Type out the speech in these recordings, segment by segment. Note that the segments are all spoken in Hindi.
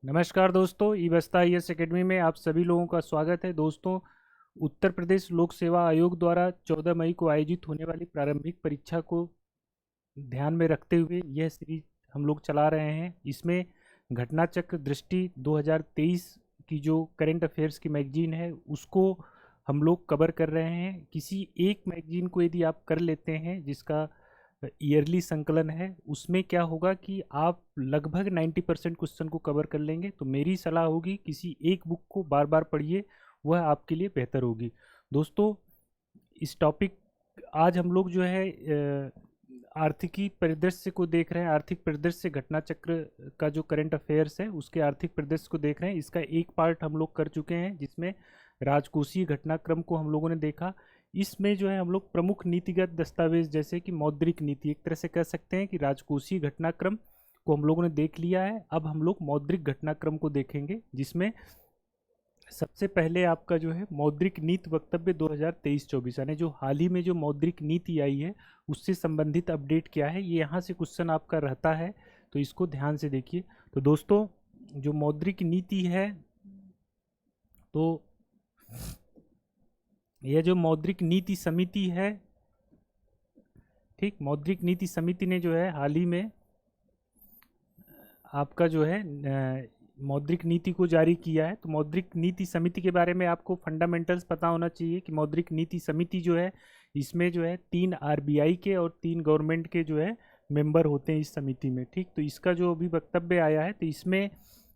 नमस्कार दोस्तों, ई बस्ता IAS एकेडमी में आप सभी लोगों का स्वागत है। दोस्तों, उत्तर प्रदेश लोक सेवा आयोग द्वारा 14 मई को आयोजित होने वाली प्रारंभिक परीक्षा को ध्यान में रखते हुए यह सीरीज हम लोग चला रहे हैं। इसमें घटना चक्र दृष्टि 2023 की जो करंट अफेयर्स की मैगजीन है उसको हम लोग कवर कर रहे हैं। किसी एक मैगजीन को यदि आप कर लेते हैं जिसका ईयरली संकलन है, उसमें क्या होगा कि आप लगभग 90% क्वेश्चन को कवर कर लेंगे। तो मेरी सलाह होगी किसी एक बुक को बार बार पढ़िए, वह आपके लिए बेहतर होगी। दोस्तों, इस टॉपिक आज हम लोग जो है आर्थिकी परिदृश्य को देख रहे हैं। आर्थिक परिदृश्य घटना चक्र का जो करंट अफेयर्स है उसके आर्थिक परिदृश्य को देख रहे हैं। इसका एक पार्ट हम लोग कर चुके हैं जिसमें राजकोषीय घटनाक्रम को हम लोगों ने देखा। इसमें जो है हम लोग प्रमुख नीतिगत दस्तावेज जैसे कि मौद्रिक नीति, एक तरह से कह सकते हैं कि राजकोषीय घटनाक्रम को हम लोगों ने देख लिया है। अब हम लोग मौद्रिक घटनाक्रम को देखेंगे, जिसमें सबसे पहले आपका जो है मौद्रिक नीति वक्तव्य 2023-24 यानी जो हाल ही में जो मौद्रिक नीति आई है उससे संबंधित अपडेट क्या है, ये यहाँ से क्वेश्चन आपका रहता है, तो इसको ध्यान से देखिए। तो दोस्तों, जो मौद्रिक नीति है, तो यह जो मौद्रिक नीति समिति है, ठीक, मौद्रिक नीति समिति ने जो है हाल ही में आपका जो है मौद्रिक नीति को जारी किया है। तो मौद्रिक नीति समिति के बारे में आपको फंडामेंटल्स पता होना चाहिए कि मौद्रिक नीति समिति जो है इसमें जो है 3 RBI के और 3 गवर्नमेंट के जो है मेंबर होते हैं इस समिति में, ठीक। तो इसका जो अभी वक्तव्य आया है, तो इसमें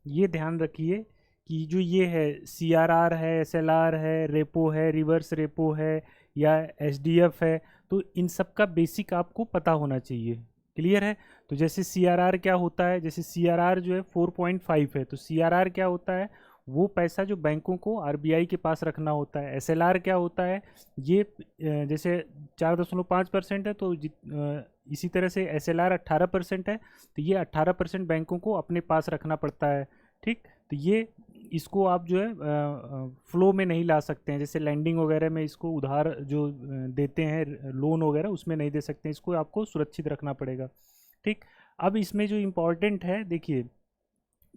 ये ध्यान रखिए कि जो ये है CRR है, SLR है, रेपो है, रिवर्स रेपो है या SDF है, तो इन सब का बेसिक आपको पता होना चाहिए। क्लियर है? तो जैसे CRR क्या होता है, जैसे CRR जो है 4.5 है, तो CRR क्या होता है, वो पैसा जो बैंकों को RBI के पास रखना होता है। SLR क्या होता है, ये जैसे 4.5% है, तो इसी तरह से SLR 18% है, तो ये 18% बैंकों को अपने पास रखना पड़ता है, ठीक। तो ये इसको आप जो है फ्लो में नहीं ला सकते हैं, जैसे लैंडिंग वगैरह में इसको उधार जो देते हैं लोन वगैरह उसमें नहीं दे सकते हैं, इसको आपको सुरक्षित रखना पड़ेगा, ठीक। अब इसमें जो इम्पोर्टेंट है देखिए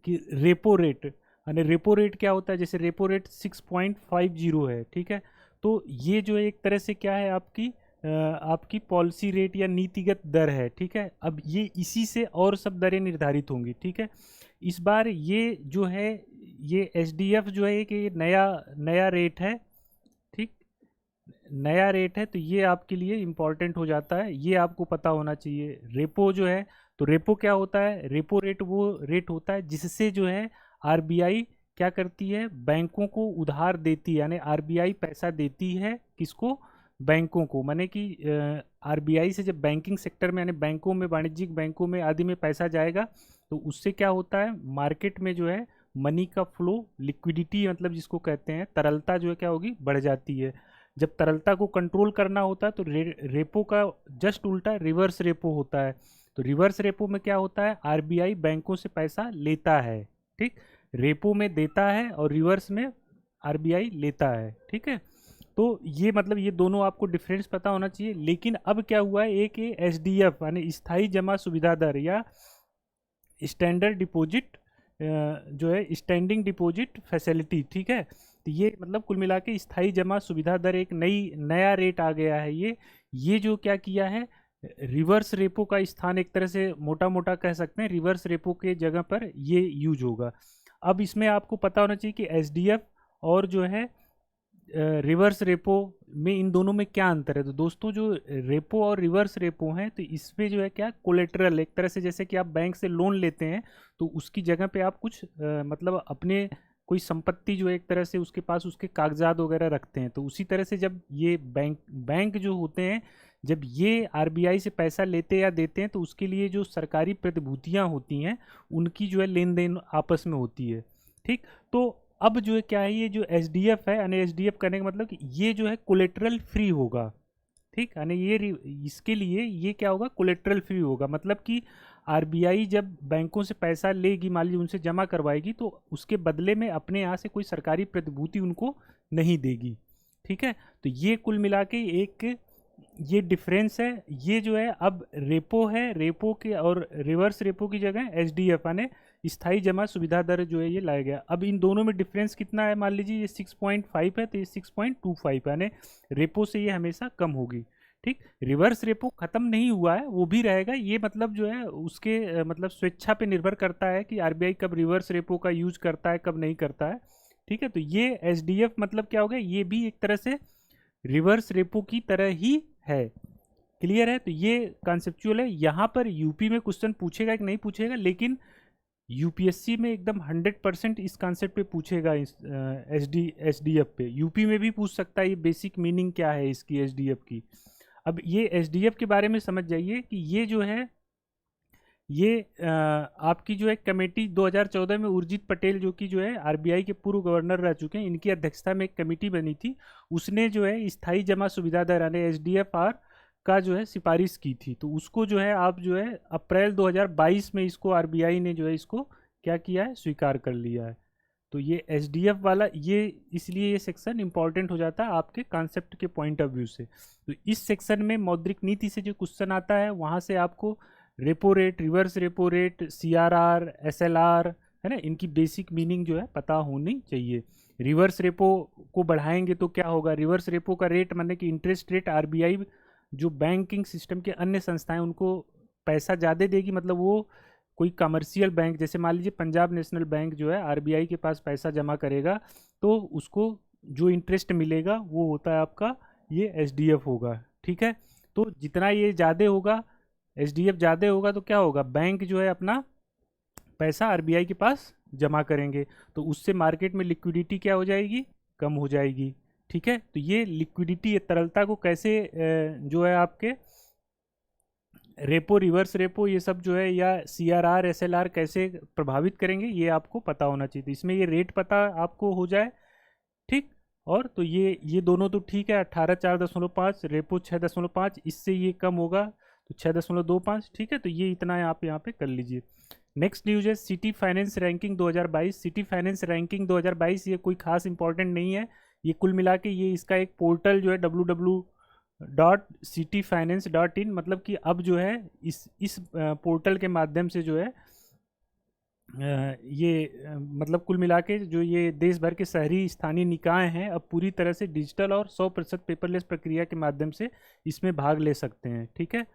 कि रेपो रेट, यानी रेपो रेट क्या होता है, जैसे रेपो रेट 6.50 है, ठीक है। तो ये जो एक तरह से क्या है आपकी पॉलिसी रेट या नीतिगत दर है, ठीक है। अब ये इसी से और सब दरें निर्धारित होंगी, ठीक है। इस बार ये जो है ये SDF जो है कि ये नया नया रेट है, ठीक, नया रेट है, तो ये आपके लिए इम्पॉर्टेंट हो जाता है, ये आपको पता होना चाहिए। रेपो जो है, तो रेपो क्या होता है, रेपो रेट वो रेट होता है जिससे जो है RBI क्या करती है, बैंकों को उधार देती है, यानी RBI पैसा देती है किसको, बैंकों को। माने कि RBI से जब बैंकिंग सेक्टर में यानी बैंकों में, वाणिज्यिक बैंकों में आदि में पैसा जाएगा, तो उससे क्या होता है, मार्केट में जो है मनी का फ्लो, लिक्विडिटी मतलब जिसको कहते हैं, तरलता जो है क्या होगी, बढ़ जाती है। जब तरलता को कंट्रोल करना होता है तो रेपो का जस्ट उल्टा रिवर्स रेपो होता है। तो रिवर्स रेपो में क्या होता है, RBI बैंकों से पैसा लेता है, ठीक, रेपो में देता है और रिवर्स में RBI लेता है, ठीक है। तो ये मतलब ये दोनों आपको डिफरेंस पता होना चाहिए। लेकिन अब क्या हुआ है, एक SDF यानी स्थायी जमा सुविधा दर या स्टैंडर्ड डिपॉजिट जो है स्टैंडिंग डिपॉजिट फैसिलिटी, ठीक है। तो ये मतलब कुल मिला के स्थायी जमा सुविधा दर एक नया रेट आ गया है। ये जो क्या किया है, रिवर्स रेपो का स्थान एक तरह से मोटा मोटा कह सकते हैं, रिवर्स रेपो के जगह पर ये यूज होगा। अब इसमें आपको पता होना चाहिए कि SDF और जो है रिवर्स रेपो में, इन दोनों में क्या अंतर है। तो दोस्तों, जो रेपो और रिवर्स रेपो हैं, तो इसमें जो है क्या, कोलेटरल, एक तरह से जैसे कि आप बैंक से लोन लेते हैं तो उसकी जगह पे आप कुछ मतलब अपने कोई संपत्ति जो है एक तरह से उसके पास उसके कागजात वगैरह रखते हैं। तो उसी तरह से जब ये बैंक जो होते हैं, जब ये RBI से पैसा लेते या देते हैं, तो उसके लिए जो सरकारी प्रतिभूतियाँ होती हैं उनकी जो है लेन देन आपस में होती है, ठीक। तो अब जो है क्या है, ये जो SDF है, यानी SDF करने का मतलब कि ये जो है कोलेटरल फ्री होगा, ठीक, यानी इसके लिए ये क्या होगा, कोलेटरल फ्री होगा। मतलब कि RBI जब बैंकों से पैसा लेगी, मान लीजिए उनसे जमा करवाएगी, तो उसके बदले में अपने यहाँ से कोई सरकारी प्रतिभूति उनको नहीं देगी, ठीक है। तो ये कुल मिला के एक ये डिफरेंस है। ये जो है अब रेपो है, रेपो के और रिवर्स रेपो की जगह SDF यानी स्थायी जमा सुविधा दर जो है ये लाया गया। अब इन दोनों में डिफरेंस कितना है, मान लीजिए ये 6.5 है तो ये 6.25 है, यानी रेपो से ये हमेशा कम होगी। ठीक, रिवर्स रेपो खत्म नहीं हुआ है, वो भी रहेगा। ये मतलब जो है उसके मतलब स्वेच्छा पे निर्भर करता है कि आरबीआई कब रिवर्स रेपो का यूज करता है कब नहीं करता है। ठीक है, तो ये एसडीएफ मतलब क्या हो गया, ये भी एक तरह से रिवर्स रेपो की तरह ही है। क्लियर है, तो ये कॉन्सेप्चुअल है। यहाँ पर यूपी में क्वेश्चन पूछेगा कि नहीं पूछेगा, लेकिन यूपीएससी में एकदम 100% इस कॉन्सेप्ट पे पूछेगा, इस एसडीएफ पे। यूपी में भी पूछ सकता है ये बेसिक मीनिंग क्या है इसकी एसडीएफ की। अब ये एसडीएफ के बारे में समझ जाइए कि ये जो है ये आपकी जो है कमेटी 2014 में उर्जित पटेल जो कि जो है आरबीआई के पूर्व गवर्नर रह चुके हैं, इनकी अध्यक्षता में एक कमेटी बनी थी। उसने जो है स्थायी जमा सुविधा दर यानी एसडीएफआर का जो है सिफारिश की थी। तो उसको जो है आप जो है अप्रैल 2022 में इसको आरबीआई ने जो है इसको क्या किया है, स्वीकार कर लिया है। तो ये एसडीएफ वाला ये इसलिए ये सेक्शन इंपॉर्टेंट हो जाता है आपके कॉन्सेप्ट के पॉइंट ऑफ व्यू से। तो इस सेक्शन में मौद्रिक नीति से जो क्वेश्चन आता है वहाँ से आपको repo rate, reverse repo rate, CRR, SLR, है ना, इनकी बेसिक मीनिंग जो है पता होनी चाहिए। रिवर्स रेपो को बढ़ाएंगे तो क्या होगा, रिवर्स रेपो का रेट माने कि इंटरेस्ट रेट आरबीआई जो बैंकिंग सिस्टम के अन्य संस्थाएं उनको पैसा ज़्यादा देगी। मतलब वो कोई कमर्शियल बैंक जैसे मान लीजिए पंजाब नेशनल बैंक जो है आरबीआई के पास पैसा जमा करेगा तो उसको जो इंटरेस्ट मिलेगा वो होता है आपका ये एसडीएफ होगा। ठीक है, तो जितना ये ज़्यादा होगा, एसडीएफ ज़्यादा होगा तो क्या होगा, बैंक जो है अपना पैसा आरबीआई के पास जमा करेंगे तो उससे मार्केट में लिक्विडिटी क्या हो जाएगी, कम हो जाएगी। ठीक है, तो ये लिक्विडिटी, ये तरलता को कैसे जो है आपके रेपो, रिवर्स रेपो, ये सब जो है या सीआरआर, एसएलआर कैसे प्रभावित करेंगे ये आपको पता होना चाहिए। तो इसमें ये रेट पता आपको हो जाए। ठीक, और तो ये दोनों तो ठीक है, 18 4.5, रेपो 6.5, इससे ये कम होगा तो 6.25। ठीक है, तो ये इतना है, आप यहाँ पे कर लीजिए। नेक्स्ट न्यूज है city finance ranking 2022। City finance ranking 2022 ये कोई खास इंपॉर्टेंट नहीं है। ये कुल मिला के ये इसका एक पोर्टल जो है www.cityfinance.in, मतलब कि अब जो है इस पोर्टल के माध्यम से जो है मतलब कुल मिला के जो ये देश भर के शहरी स्थानीय निकाय हैं अब पूरी तरह से डिजिटल और 100% पेपरलेस प्रक्रिया के माध्यम से इसमें भाग ले सकते हैं। ठीक है,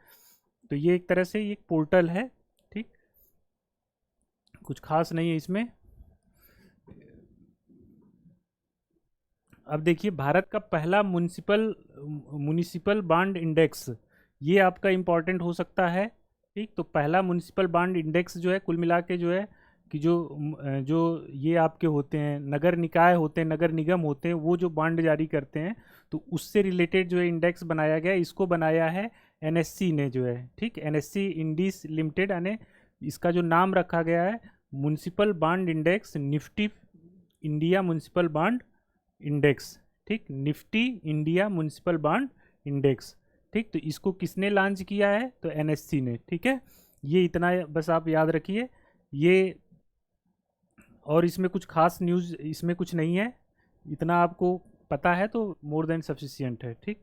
तो ये एक तरह से ये पोर्टल है। ठीक, कुछ खास नहीं है इसमें। अब देखिए भारत का पहला म्युनिसिपल बॉन्ड इंडेक्स, ये आपका इम्पोर्टेंट हो सकता है। ठीक, तो पहला म्युनिसिपल बॉन्ड इंडेक्स जो है कुल मिला के जो है कि जो ये आपके होते हैं नगर निकाय होते हैं, नगर निगम होते हैं, वो जो बॉन्ड जारी करते हैं तो उससे रिलेटेड जो है इंडेक्स बनाया गया। इसको बनाया है एनएससी ने जो है। ठीक, एनएससी इंडीज लिमिटेड, यानी इसका जो नाम रखा गया है municipal bond index, Nifty India municipal bond index. ठीक, Nifty India municipal bond index. ठीक, तो इसको किसने लॉन्च किया है, तो एनएससी ने। ठीक है, ये इतना बस आप याद रखिए ये, और इसमें कुछ खास न्यूज़ इसमें कुछ नहीं है, इतना आपको पता है तो मोर देन सफिशियंट है। ठीक,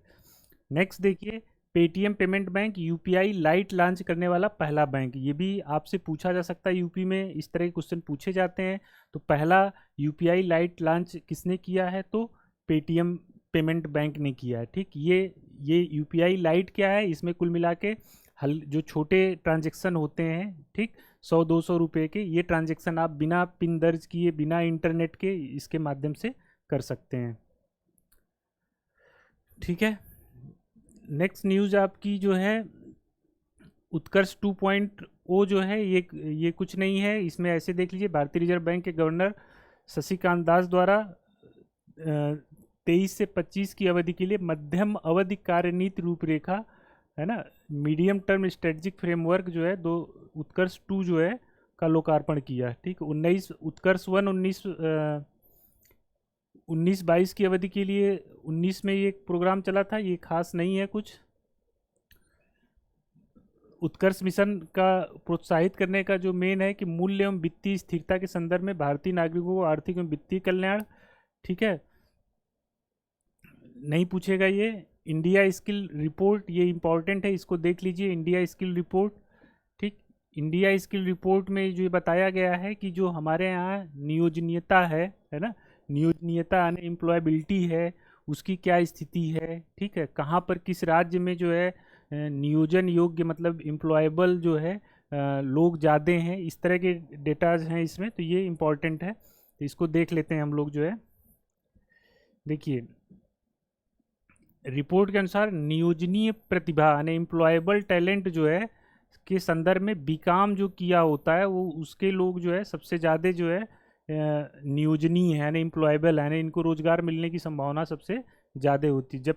नेक्स्ट देखिए Paytm payment bank UPI light launch करने वाला पहला बैंक। ये भी आपसे पूछा जा सकता है, यूपी में इस तरह के क्वेश्चन पूछे जाते हैं। तो पहला यूपीआई लाइट लॉन्च किसने किया है, तो पेटीएम पेमेंट बैंक ने किया है। ठीक, ये यूपीआई लाइट क्या है, इसमें कुल मिला के जो छोटे ट्रांजेक्शन होते हैं, ठीक, 100-200 रुपये के, ये ट्रांजेक्शन आप बिना पिन दर्ज किए, बिना इंटरनेट के इसके माध्यम से कर सकते हैं। ठीक है, नेक्स्ट न्यूज़ आपकी जो है उत्कर्ष 2.0 जो है ये कुछ नहीं है। इसमें ऐसे देख लीजिए भारतीय रिजर्व बैंक के गवर्नर शशिकांत दास द्वारा 23 से 25 की अवधि के लिए मध्यम अवधि कार्यनीति रूपरेखा, है ना, मीडियम टर्म स्ट्रेटजिक फ्रेमवर्क जो है उत्कर्ष 2 जो है का लोकार्पण किया। ठीक, 19 उत्कर्ष 1 19-22 की अवधि के लिए 19 में ये प्रोग्राम चला था, ये खास नहीं है कुछ। उत्कर्ष मिशन का प्रोत्साहित करने का जो मेन है कि मूल्य एवं वित्तीय स्थिरता के संदर्भ में भारतीय नागरिकों को आर्थिक एवं वित्तीय कल्याण। ठीक है, नहीं पूछेगा ये। इंडिया स्किल रिपोर्ट, ये इंपॉर्टेंट है, इसको देख लीजिए, इंडिया स्किल रिपोर्ट। ठीक, इंडिया स्किल रिपोर्ट में जो ये बताया गया है कि जो हमारे यहाँ नियोजनीयता है ना, नियोजनीयता यानी एम्प्लॉयबिलिटी है, उसकी क्या स्थिति है, ठीक है, कहाँ पर किस राज्य में जो है नियोजन योग्य मतलब एम्प्लॉयबल जो है लोग ज़्यादा हैं, इस तरह के डेटाज हैं इसमें, तो ये इम्पॉर्टेंट है। तो इसको देख लेते हैं हम लोग जो है। देखिए, रिपोर्ट के अनुसार नियोजनीय प्रतिभा यानी एम्प्लॉयबल टैलेंट जो है के संदर्भ में बीकॉम जो किया होता है वो उसके लोग जो है सबसे ज़्यादा जो है नियोजनीय है यानी एम्प्लॉयबल है, यानी इनको रोजगार मिलने की संभावना सबसे ज़्यादा होती है। जब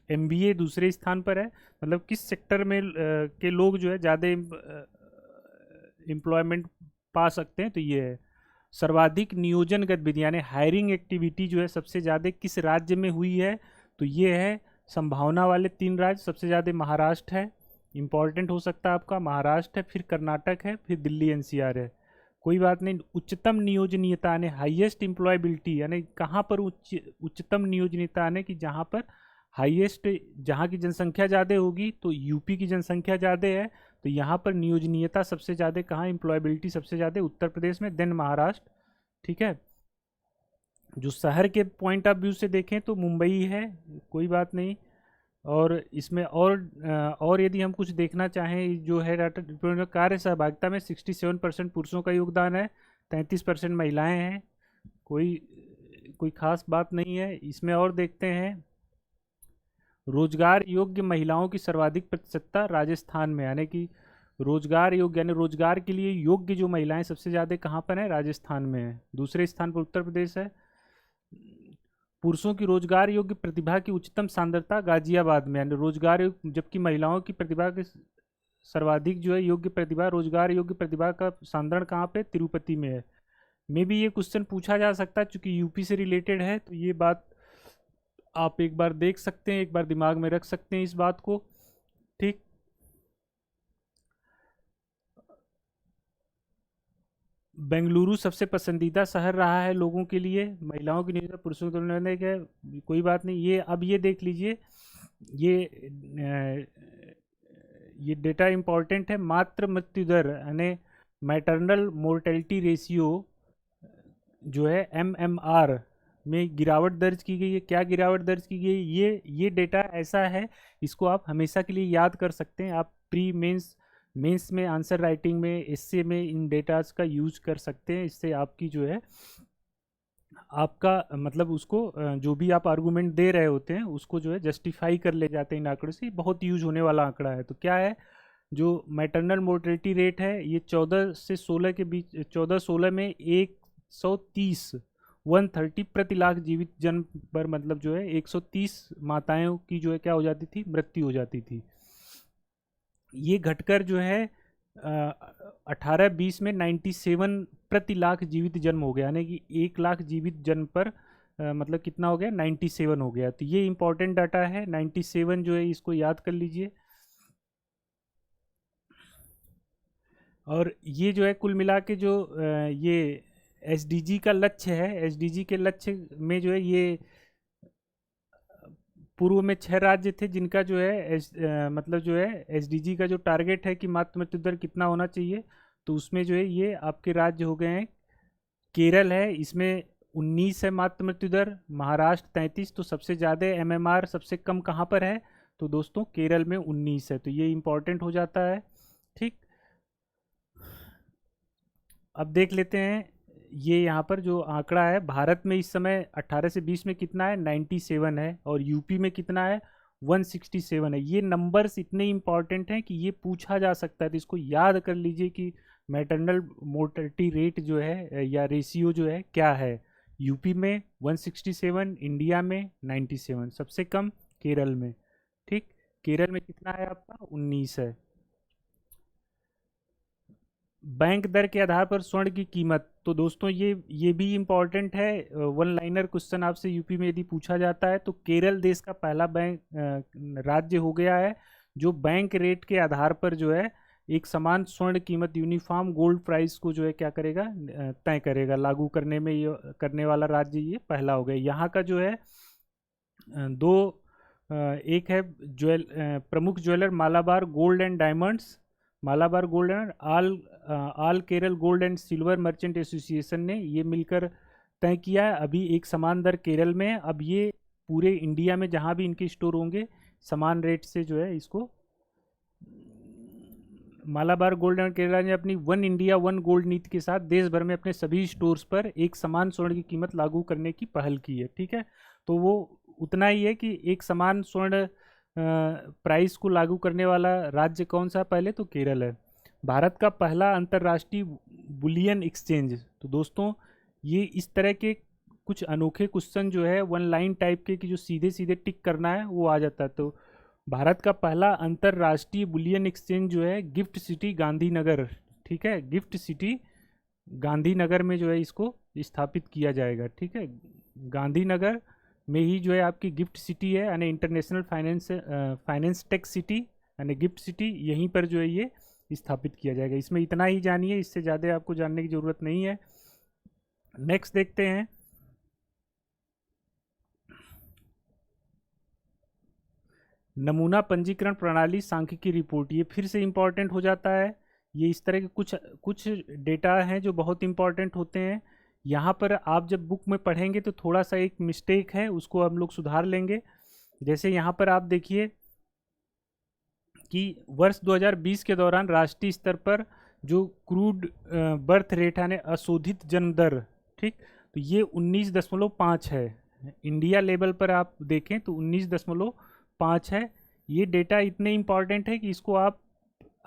एमबीए दूसरे स्थान पर है, मतलब किस सेक्टर में के लोग जो है ज़्यादा एम्प्लॉयमेंट पा सकते हैं, तो ये है सर्वाधिक नियोजन गतिविधि यानी हायरिंग एक्टिविटी जो है सबसे ज़्यादा किस राज्य में हुई है, तो ये है संभावना वाले 3 राज्य। सबसे ज़्यादा महाराष्ट्र है, इंपॉर्टेंट हो सकता है आपका, महाराष्ट्र है, फिर कर्नाटक है, फिर दिल्ली एनसीआर है। कोई बात नहीं। उच्चतम नियोजनीयता यानी हाईएस्ट एम्प्लॉयबिलिटी यानी कहाँ पर उच्चतम नियोजनीयता यानी कि जहाँ पर हाईएस्ट, जहाँ की जनसंख्या ज़्यादा होगी, तो यूपी की जनसंख्या ज़्यादा है, तो यहाँ पर नियोजनीयता सबसे ज़्यादा कहाँ, एम्प्लॉयबिलिटी सबसे ज़्यादा उत्तर प्रदेश में, देन महाराष्ट्र, ठीक है। जो शहर के पॉइंट ऑफ व्यू से देखें तो मुंबई है, कोई बात नहीं। और इसमें और यदि हम कुछ देखना चाहें जो है डाटा रिपोर्ट में, कार्य सहभागिता में 67% पुरुषों का योगदान है, 33% महिलाएं हैं, कोई कोई खास बात नहीं है इसमें। और देखते हैं, रोजगार योग्य महिलाओं की सर्वाधिक प्रतिशतता राजस्थान में, यानी कि रोजगार योग्य यानी रोजगार के लिए योग्य जो महिलाएं सबसे ज़्यादा कहाँ पर है, राजस्थान में है। दूसरे स्थान पर उत्तर प्रदेश है। पुरुषों की रोजगार योग्य प्रतिभा की उच्चतम सांद्रता गाजियाबाद में, यानी रोजगार योग्य, जबकि महिलाओं की प्रतिभा के सर्वाधिक जो है योग्य प्रतिभा, रोजगार योग्य प्रतिभा का सांद्रण कहाँ पे, तिरुपति में है। मे भी ये क्वेश्चन पूछा जा सकता है, चूंकि यूपी से रिलेटेड है, तो ये बात आप एक बार देख सकते हैं, एक बार दिमाग में रख सकते हैं इस बात को, ठीक। बेंगलुरु सबसे पसंदीदा शहर रहा है लोगों के लिए, महिलाओं की नियोजन पुरुषों की तुलना में क्या, कोई बात नहीं। ये अब ये देख लीजिए, ये ये डेटा इंपॉर्टेंट है। मातृ मृत्यु दर यानी मैटरनल मोर्टेलिटी रेशियो जो है एमएमआर में गिरावट दर्ज की गई है। क्या गिरावट दर्ज की गई, ये डेटा ऐसा है, इसको आप हमेशा के लिए याद कर सकते हैं। आप प्री मेंस, मेंस में आंसर राइटिंग में, एस्से में इन डेटाज का यूज कर सकते हैं। इससे आपकी जो है आपका मतलब उसको जो भी आप आर्गूमेंट दे रहे होते हैं उसको जो है जस्टिफाई कर ले जाते हैं इन आंकड़ों से। बहुत यूज होने वाला आंकड़ा है। तो क्या है, जो मैटरनल मोर्टेलिटी रेट है ये 14 से 16 के बीच, 14-16 में 130 130 प्रति लाख जीवित जन्म पर, मतलब जो है 130 माताओं की जो है क्या हो जाती थी, मृत्यु हो जाती थी। ये घटकर जो है 18-20 में 97 प्रति लाख जीवित जन्म हो गया, यानी कि 1 लाख जीवित जन्म पर मतलब कितना हो गया, 97 हो गया। तो ये इंपॉर्टेंट डाटा है, 97 जो है इसको याद कर लीजिए। और ये जो है कुल मिला के जो ये एसडीजी का लक्ष्य है, एसडीजी के लक्ष्य में जो है ये पूर्व में 6 राज्य थे जिनका जो है मतलब जो है एसडीजी का जो टारगेट है कि मातृ मृत्यु दर कितना होना चाहिए, तो उसमें जो है ये आपके राज्य हो गए हैं। केरल है, इसमें 19 है मातृ मृत्यु दर, महाराष्ट्र 33, तो सबसे ज़्यादा एमएमआर सबसे कम कहाँ पर है, तो दोस्तों केरल में 19 है। तो ये इंपॉर्टेंट हो जाता है, ठीक। अब देख लेते हैं, ये यहाँ पर जो आंकड़ा है, भारत में इस समय 18 से 20 में कितना है, 97 है, और यूपी में कितना है, 167 है। ये नंबर्स इतने इंपॉर्टेंट हैं कि ये पूछा जा सकता है, तो इसको याद कर लीजिए कि मैटरनल मोर्टेलिटी रेट जो है या रेशियो जो है क्या है। यूपी में 167, इंडिया में 97, सबसे कम केरल में, ठीक। केरल में कितना है आपका, 19 है। बैंक दर के आधार पर स्वर्ण की कीमत, तो दोस्तों ये भी इम्पॉर्टेंट है। वन लाइनर क्वेश्चन आपसे यूपी में यदि पूछा जाता है, तो केरल देश का पहला बैंक राज्य हो गया है जो बैंक रेट के आधार पर जो है एक समान स्वर्ण कीमत, यूनिफॉर्म गोल्ड प्राइस को जो है क्या करेगा, तय करेगा, लागू करने में ये करने वाला राज्य ये पहला हो गया। यहाँ का जो है दो एक है ज्वेल प्रमुख jeweller Malabar gold and diamonds, Malabar gold and all Kerala gold and silver merchant association ने ये मिलकर तय किया है। अभी एक समान दर केरल में है। अब ये पूरे इंडिया में जहाँ भी इनके स्टोर होंगे समान रेट से जो है इसको, मालाबार गोल्ड एंड केरला ने अपनी वन इंडिया वन गोल्ड नीति के साथ देश भर में अपने सभी स्टोर्स पर एक समान स्वर्ण की कीमत लागू करने की पहल की है। ठीक है, तो वो उतना ही है कि एक समान स्वर्ण प्राइस को लागू करने वाला राज्य कौन सा, पहले तो केरल है। भारत का पहला अंतर्राष्ट्रीय बुलियन एक्सचेंज। तो दोस्तों ये इस तरह के कुछ अनोखे क्वेश्चन जो है वन लाइन टाइप के कि जो सीधे सीधे टिक करना है वो आ जाता है। तो भारत का पहला अंतर्राष्ट्रीय बुलियन एक्सचेंज जो है गिफ्ट सिटी गांधीनगर, ठीक है, गिफ्ट सिटी गांधीनगर में जो है इसको स्थापित किया जाएगा। ठीक है, गांधीनगर में ही जो है आपकी गिफ्ट सिटी है, यानी इंटरनेशनल फाइनेंस टेक सिटी यानी गिफ्ट सिटी, यहीं पर जो है ये स्थापित किया जाएगा। इसमें इतना ही जानिए, इससे ज़्यादा आपको जानने की ज़रूरत नहीं है। नेक्स्ट देखते हैं, नमूना पंजीकरण प्रणाली सांख्यिकी रिपोर्ट। ये फिर से इम्पॉर्टेंट हो जाता है। ये इस तरह के कुछ कुछ डेटा हैं जो बहुत इम्पॉर्टेंट होते हैं। यहाँ पर आप जब बुक में पढ़ेंगे तो थोड़ा सा एक मिस्टेक है, उसको हम लोग सुधार लेंगे। जैसे यहाँ पर आप देखिए कि वर्ष 2020 के दौरान राष्ट्रीय स्तर पर जो क्रूड बर्थ रेट यानी अशोधित जन्म दर, ठीक, तो ये 19.5 है। इंडिया लेवल पर आप देखें तो 19.5 है। ये डेटा इतने इम्पॉर्टेंट है कि इसको आप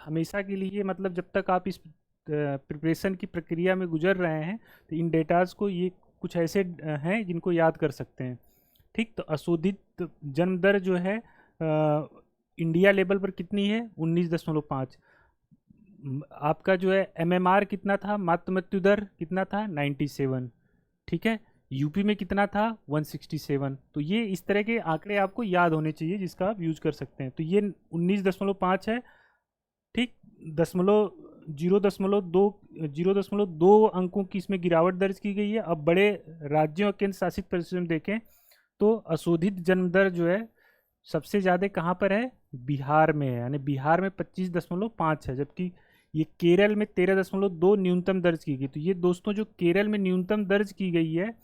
हमेशा के लिए, मतलब जब तक आप इस प्रिपरेशन की प्रक्रिया में गुजर रहे हैं तो इन डेटाज को, ये कुछ ऐसे हैं जिनको याद कर सकते हैं। ठीक, तो अशोधित जन्म दर जो है इंडिया लेवल पर कितनी है, 19.5। आपका जो है एमएमआर कितना था, मातृ मृत्यु दर कितना था, 97। ठीक है, यूपी में कितना था, 167। तो ये इस तरह के आंकड़े आपको याद होने चाहिए जिसका आप यूज कर सकते हैं। तो ये 19.5 है। ठीक, 0.2 अंकों की इसमें गिरावट दर्ज की गई है। अब बड़े राज्यों और केंद्र शासित प्रदेशों में देखें तो अशोधित जन्म दर जो है सबसे ज़्यादा कहाँ पर है, बिहार में है, यानी बिहार में 25.5 है, जबकि ये केरल में 13.2 न्यूनतम दर्ज की गई। तो ये दोस्तों जो केरल में न्यूनतम दर्ज की गई है,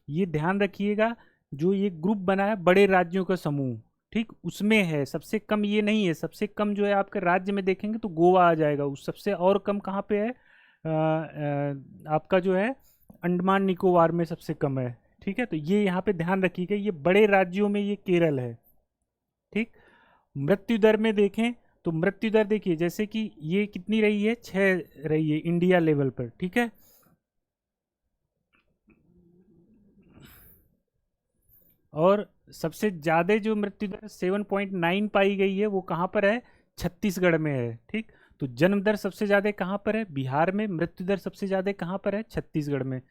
ये ध्यान रखिएगा, जो ये ग्रुप बना है बड़े राज्यों का समूह, ठीक, उसमें है। सबसे कम ये नहीं है। सबसे कम जो है आपके राज्य में देखेंगे तो गोवा आ जाएगा। उस सबसे और कम कहाँ पे है, आपका जो है अंडमान निकोबार में सबसे कम है। ठीक है, तो ये यहाँ पे ध्यान रखिएगा, ये बड़े राज्यों में ये केरल है। ठीक, मृत्यु दर में देखें तो मृत्यु दर देखिए जैसे कि ये कितनी रही है, 6 रही है इंडिया लेवल पर। ठीक है, और सबसे ज़्यादा जो मृत्यु दर 7.9 पाई गई है वो कहाँ पर है, छत्तीसगढ़ में है। ठीक, तो जन्म दर सबसे ज़्यादा कहाँ पर है, बिहार में। मृत्यु दर सबसे ज़्यादा कहाँ पर है, छत्तीसगढ़ में।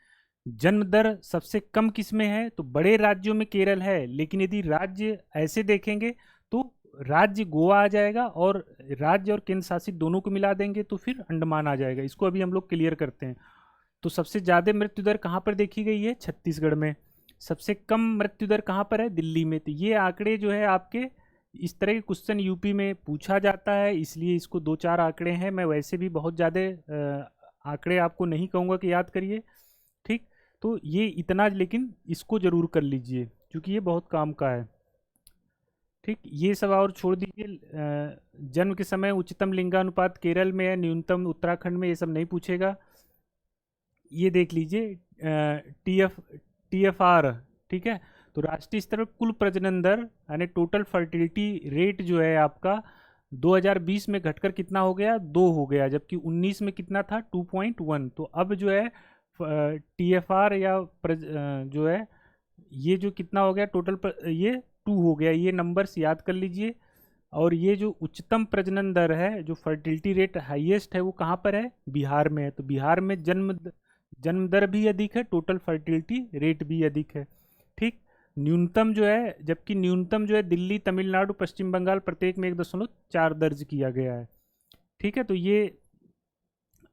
जन्म दर सबसे कम किस में है, तो बड़े राज्यों में केरल है, लेकिन यदि राज्य ऐसे देखेंगे तो राज्य गोवा आ जाएगा, और राज्य और केंद्र शासित दोनों को मिला देंगे तो फिर अंडमान आ जाएगा। इसको अभी हम लोग क्लियर करते हैं। तो सबसे ज़्यादा मृत्यु दर कहाँ पर देखी गई है, छत्तीसगढ़ में। सबसे कम मृत्यु दर कहाँ पर है, दिल्ली में। तो ये आंकड़े जो है आपके, इस तरह के क्वेश्चन यूपी में पूछा जाता है, इसलिए इसको 2-4 आंकड़े हैं। मैं वैसे भी बहुत ज़्यादा आंकड़े आपको नहीं कहूँगा कि याद करिए। ठीक, तो ये इतना, लेकिन इसको ज़रूर कर लीजिए क्योंकि ये बहुत काम का है। ठीक, ये सब और छोड़ दीजिए। जन्म के समय उच्चतम लिंगानुपात केरल में है, न्यूनतम उत्तराखंड में, ये सब नहीं पूछेगा। ये देख लीजिए TFR। ठीक है, तो राष्ट्रीय स्तर पर कुल प्रजनन दर यानी टोटल फर्टिलिटी रेट जो है आपका 2020 में घटकर कितना हो गया, 2 हो गया, जबकि 19 में कितना था, 2.1। तो अब जो है TFR या जो है ये जो कितना हो गया टोटल ये 2 हो गया। ये नंबर्स याद कर लीजिए। और ये जो उच्चतम प्रजनन दर है, जो फर्टिलिटी रेट हाईएस्ट है, वो कहाँ पर है, बिहार में है। तो बिहार में जन्म दर भी अधिक है, टोटल फर्टिलिटी रेट भी अधिक है। ठीक, न्यूनतम जो है, जबकि न्यूनतम जो है दिल्ली, तमिलनाडु, पश्चिम बंगाल प्रत्येक में 1.4 दर्ज किया गया है। ठीक है, तो ये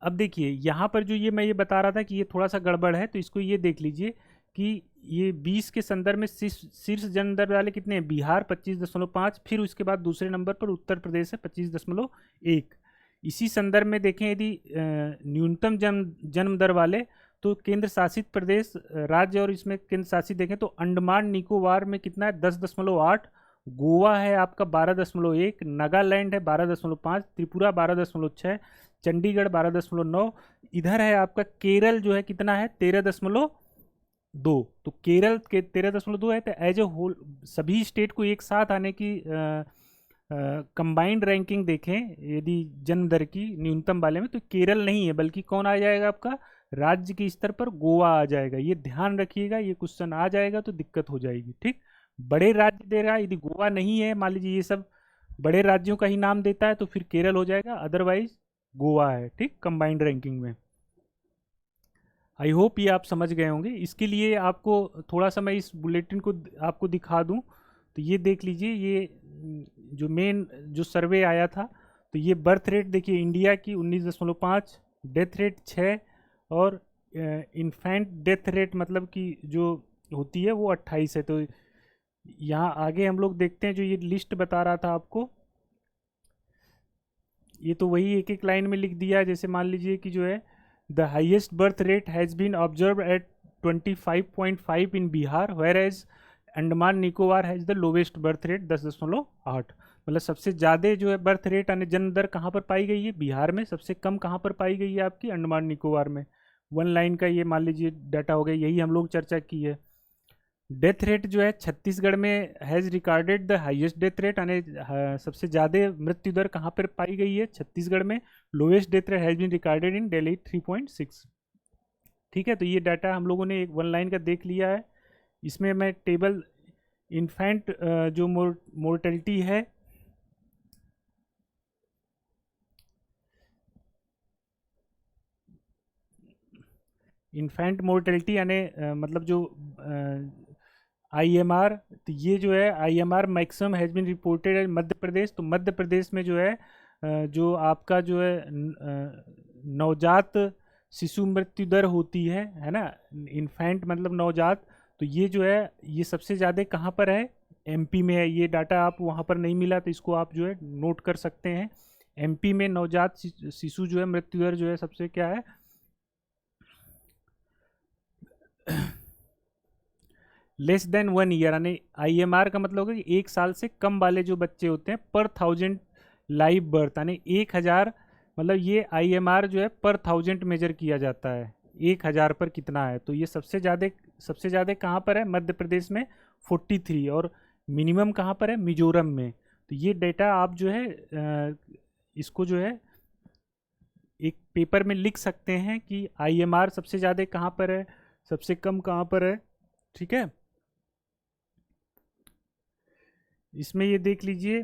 अब देखिए यहाँ पर जो ये मैं ये बता रहा था कि ये थोड़ा सा गड़बड़ है, तो इसको ये देख लीजिए कि ये 20 के संदर्भ में शीर्ष जन्म दर वाले कितने हैं, बिहार 25.5, फिर उसके बाद दूसरे नंबर पर उत्तर प्रदेश है 25.1। इसी संदर्भ में देखें यदि न्यूनतम जन्म दर वाले, तो केंद्र शासित प्रदेश राज्य और इसमें केंद्र शासित देखें तो अंडमान निकोबार में कितना है 10.8, गोवा है आपका 12.1, नागालैंड है 12.5, त्रिपुरा 12.6, चंडीगढ़ 12.9, इधर है आपका केरल जो है कितना है 13.2। तो केरल के 13.2 है। तो एज ए होल सभी स्टेट को एक साथ आने की कंबाइंड रैंकिंग देखें यदि जन्म दर की न्यूनतम वाले में, तो केरल नहीं है, बल्कि कौन आ जाएगा आपका राज्य के स्तर पर गोवा आ जाएगा। ये ध्यान रखिएगा, ये क्वेश्चन आ जाएगा तो दिक्कत हो जाएगी। ठीक, बड़े राज्य दे रहा है, यदि गोवा नहीं है, मान लीजिए ये सब बड़े राज्यों का ही नाम देता है तो फिर केरल हो जाएगा, अदरवाइज गोवा है। ठीक, कंबाइंड रैंकिंग में। आई होप ये आप समझ गए होंगे। इसके लिए आपको थोड़ा सा मैं इस बुलेटिन को आपको दिखा दूं, तो ये देख लीजिए, ये जो मेन जो सर्वे आया था, तो ये बर्थ रेट देखिए इंडिया की 19.5, डेथ रेट 6, और इन्फेंट डेथ रेट मतलब कि जो होती है वो 28 है। तो यहाँ आगे हम लोग देखते हैं, जो ये लिस्ट बता रहा था आपको, ये तो वही एक एक लाइन में लिख दिया है। जैसे मान लीजिए कि जो है the highest birth rate has been observe at 25.5 in Bihar, where as Andaman Nicobar has the lowest birth rate 10.8। मतलब सबसे ज़्यादा जो है बर्थ रेट यानी जन्म दर कहाँ पर पाई गई है, बिहार में। सबसे कम कहाँ पर पाई गई है आपकी, अंडमान निकोबार में। वन लाइन का ये मान लीजिए डाटा हो गया, यही हम लोग चर्चा की है। डेथ रेट जो है छत्तीसगढ़ में has recorded the highest death rate, यानी सबसे ज़्यादा मृत्यु दर कहाँ पर पाई गई है, छत्तीसगढ़ में। Lowest death rate has been recorded in Delhi 3.6। ठीक है, तो ये डाटा हम लोगों ने एक वन लाइन का देख लिया है। इसमें मैं टेबल इन्फेंट जो मोर्टेलिटी है, इन्फेंट मोर्टेलिटी यानी मतलब जो आईएमआर, तो ये जो है IMR maximum has been reported Madhya Pradesh. तो मध्य प्रदेश में जो है जो आपका जो है नवजात शिशु मृत्यु दर होती है ना, इन्फेंट मतलब नवजात, तो ये जो है ये सबसे ज़्यादा कहाँ पर है, एमपी में है। ये डाटा आप वहाँ पर नहीं मिला तो इसको आप जो है नोट कर सकते हैं। एमपी में नवजात शिशु जो है मृत्यु दर जो है सबसे क्या है, लेस देन 1 ईयर, यानी आईएमआर का मतलब होगा कि 1 साल से कम वाले जो बच्चे होते हैं पर 1000 लाइव बर्थ, यानी 1000, मतलब ये आईएमआर जो है पर 1000 मेजर किया जाता है, 1000 पर कितना है। तो ये सबसे ज़्यादा कहाँ पर है, मध्य प्रदेश में 43, और मिनिमम कहाँ पर है, मिजोरम में। तो ये डेटा आप जो है इसको जो है एक पेपर में लिख सकते हैं कि आईएमआर सबसे ज़्यादा कहाँ पर है, सबसे कम कहाँ पर है। ठीक है, इसमें ये देख लीजिए,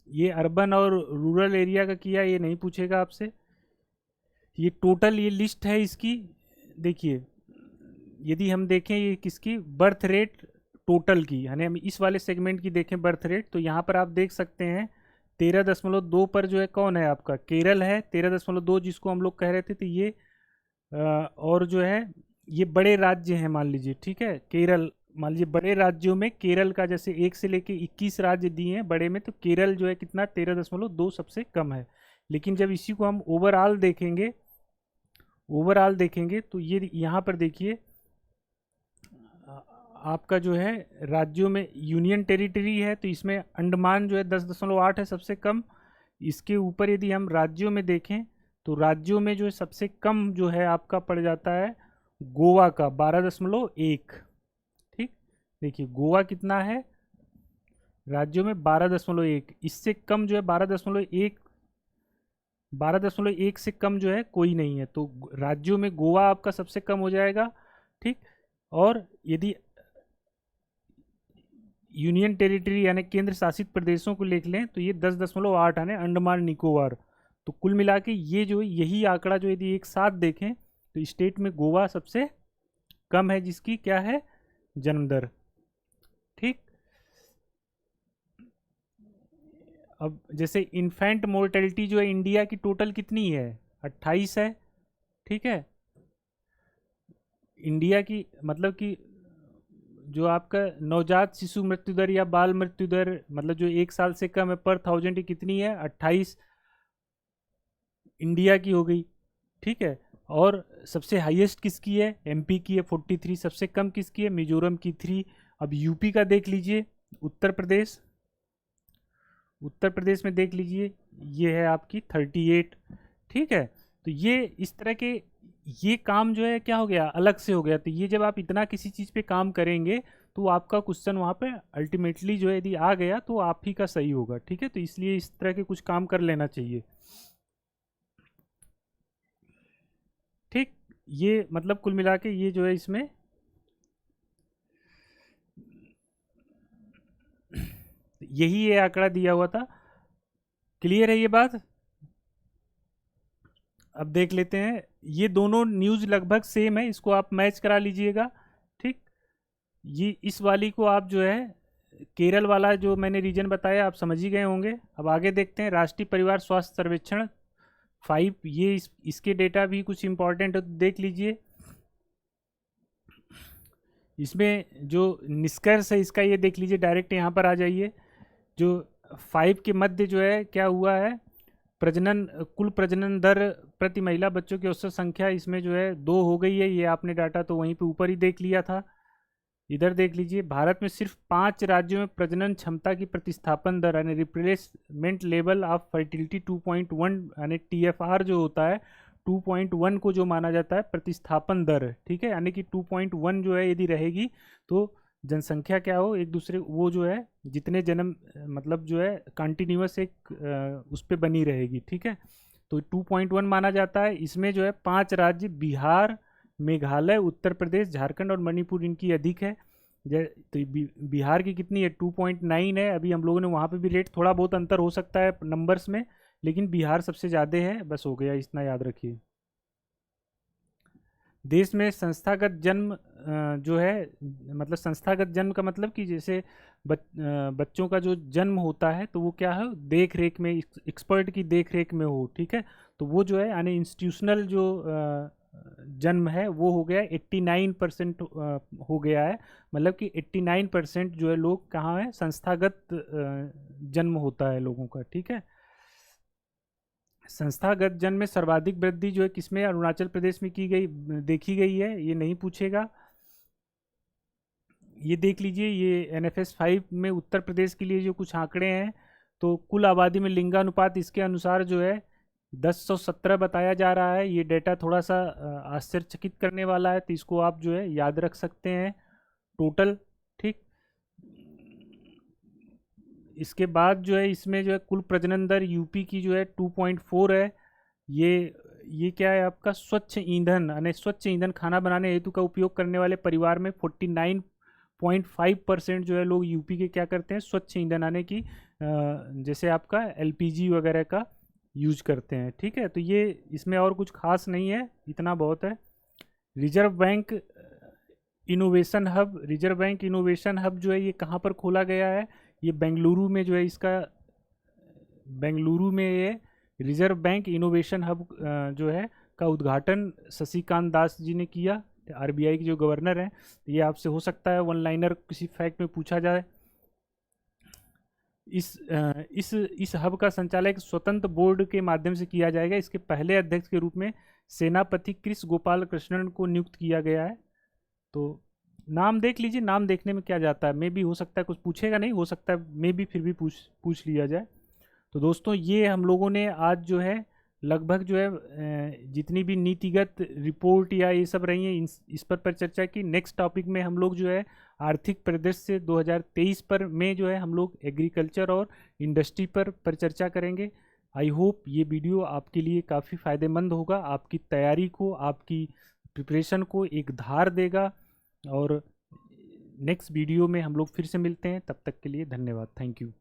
ये अर्बन और रूरल एरिया का किया, ये नहीं पूछेगा आपसे। ये टोटल ये लिस्ट है इसकी। देखिए यदि हम देखें ये किसकी बर्थ रेट टोटल की, यानी हम इस वाले सेगमेंट की देखें बर्थ रेट, तो यहाँ पर आप देख सकते हैं 13.2 पर जो है कौन है आपका, केरल है 13.2, जिसको हम लोग कह रहे थे। तो ये और जो है ये बड़े राज्य हैं मान लीजिए। ठीक है, केरल मान लीजिए बड़े राज्यों में केरल का जैसे 1 से लेके 21 राज्य दिए हैं बड़े में, तो केरल जो है कितना 13.2 सबसे कम है। लेकिन जब इसी को हम ओवरऑल देखेंगे तो ये यहाँ पर देखिए आपका जो है राज्यों में यूनियन टेरिटरी है, तो इसमें अंडमान जो है 10.8 है सबसे कम। इसके ऊपर यदि हम राज्यों में देखें तो राज्यों में जो है सबसे कम जो है आपका पड़ जाता है गोवा का 12.1। ठीक, देखिए गोवा कितना है राज्यों में 12.1, इससे कम जो है 12.1 से कम जो है कोई नहीं है। तो राज्यों में गोवा आपका सबसे कम हो जाएगा। ठीक, और यदि यूनियन टेरिटरी यानी केंद्र शासित प्रदेशों को लिख लें तो ये 10.8 है अंडमान निकोबार। तो कुल मिला के ये जो यही आंकड़ा जो यदि एक साथ देखें तो स्टेट में गोवा सबसे कम है, जिसकी क्या है जन्म दर। ठीक, अब जैसे इन्फेंट मोर्टेलिटी जो है इंडिया की टोटल कितनी है 28 है। ठीक है, इंडिया की मतलब कि जो आपका नवजात शिशु मृत्यु दर या बाल मृत्यु दर मतलब जो 1 साल से कम है पर 1000 की कितनी है 28। इंडिया की हो गई, ठीक है। और सबसे हाईएस्ट किसकी है, एमपी की है 43, सबसे कम किसकी है, मिजोरम की 3। अब यूपी का देख लीजिए, उत्तर प्रदेश, उत्तर प्रदेश में देख लीजिए ये है आपकी 38, ठीक है। तो ये इस तरह के ये काम जो है क्या हो गया, अलग से हो गया। तो ये जब आप इतना किसी चीज़ पे काम करेंगे तो आपका क्वेश्चन वहाँ पे अल्टीमेटली जो है यदि आ गया तो आप ही का सही होगा, ठीक है। तो इसलिए इस तरह के कुछ काम कर लेना चाहिए, ठीक। ये मतलब कुल मिला के ये जो है इसमें यही ये आंकड़ा दिया हुआ था। क्लियर है ये बात। अब देख लेते हैं, ये दोनों न्यूज़ लगभग सेम है, इसको आप मैच करा लीजिएगा, ठीक। ये इस वाली को आप जो है केरल वाला जो मैंने रीजन बताया आप समझ ही गए होंगे। अब आगे देखते हैं राष्ट्रीय परिवार स्वास्थ्य सर्वेक्षण 5, ये इसके डेटा भी कुछ इंपॉर्टेंट है तो देख लीजिए। इसमें जो निष्कर्ष है इसका ये देख लीजिए, डायरेक्ट यहाँ पर आ जाइए। जो 5 के मध्य जो है क्या हुआ है, प्रजनन कुल प्रजनन दर प्रति महिला बच्चों की औसत संख्या इसमें जो है 2 हो गई है। ये आपने डाटा तो वहीं पे ऊपर ही देख लिया था। इधर देख लीजिए, भारत में सिर्फ 5 राज्यों में प्रजनन क्षमता की प्रतिस्थापन दर यानी रिप्लेसमेंट लेवल ऑफ फर्टिलिटी 2.1 यानी टीएफआर जो होता है 2.1 को जो माना जाता है प्रतिस्थापन दर, ठीक है। यानी कि 2.1 जो है यदि रहेगी तो जनसंख्या क्या हो एक दूसरे वो जो है जितने जन्म मतलब जो है कंटिन्यूस एक उस पर बनी रहेगी, ठीक है। तो 2.1 माना जाता है। इसमें जो है 5 राज्य बिहार, मेघालय, उत्तर प्रदेश, झारखंड और मणिपुर इनकी अधिक है। तो बिहार की कितनी है 2.9 है। अभी हम लोगों ने वहाँ पे भी रेट थोड़ा बहुत अंतर हो सकता है नंबर्स में, लेकिन बिहार सबसे ज़्यादा है, बस हो गया, इतना याद रखिए। देश में संस्थागत जन्म जो है मतलब संस्थागत जन्म का मतलब कि जैसे बच्चों का जो जन्म होता है तो वो क्या है देख रेख में, एक्सपर्ट की देख रेख में हो, ठीक है। तो वो जो है यानी इंस्टीट्यूशनल जो जन्म है वो हो गया 89% हो गया है। मतलब कि 89% जो है लोग कहाँ है संस्थागत जन्म होता है लोगों का, ठीक है। संस्थागत जन्म में सर्वाधिक वृद्धि जो है किसमें, अरुणाचल प्रदेश में की गई देखी गई है, ये नहीं पूछेगा। ये देख लीजिए, ये एनएफएस 5 में उत्तर प्रदेश के लिए जो कुछ आंकड़े हैं तो कुल आबादी में लिंगानुपात इसके अनुसार जो है 1017 बताया जा रहा है। ये डेटा थोड़ा सा आश्चर्यचकित करने वाला है, तो इसको आप जो है याद रख सकते हैं टोटल, ठीक। इसके बाद जो है इसमें जो है कुल प्रजनन दर यूपी की जो है 2.4 है। ये क्या है आपका स्वच्छ ईंधन यानी स्वच्छ ईंधन खाना बनाने हेतु का उपयोग करने वाले परिवार में 49.5% जो है लोग यूपी के क्या करते हैं स्वच्छ ईंधन यानी कि जैसे आपका एलपीजी वगैरह का यूज करते हैं, ठीक है। तो ये इसमें और कुछ खास नहीं है, इतना बहुत है। Reserve bank innovation hub, reserve bank innovation hub जो है ये कहाँ पर खोला गया है, ये बेंगलुरु में जो है इसका बेंगलुरु में ये रिजर्व बैंक इनोवेशन हब जो है का उद्घाटन शशिकांत दास जी ने किया, आरबीआई के जो गवर्नर हैं। ये आपसे हो सकता है वन लाइनर किसी फैक्ट में पूछा जाए। इस हब का संचालन एक स्वतंत्र बोर्ड के माध्यम से किया जाएगा। इसके पहले अध्यक्ष के रूप में सेनापति कृष्ण गोपाल कृष्णन को नियुक्त किया गया है। तो नाम देख लीजिए, नाम देखने में क्या जाता है, मे भी हो सकता है कुछ पूछेगा नहीं, हो सकता है मे भी फिर भी पूछ लिया जाए। तो दोस्तों ये हम लोगों ने आज जो है लगभग जो है जितनी भी नीतिगत रिपोर्ट या ये सब रही हैं इस पर चर्चा की। नेक्स्ट टॉपिक में हम लोग जो है आर्थिक परिदृश्य 2023 पर में जो है हम लोग एग्रीकल्चर और इंडस्ट्री पर चर्चा करेंगे। आई होप ये वीडियो आपके लिए काफ़ी फ़ायदेमंद होगा, आपकी तैयारी को, आपकी प्रिपरेशन को एक धार देगा। और नेक्स्ट वीडियो में हम लोग फिर से मिलते हैं, तब तक के लिए धन्यवाद, थैंक यू।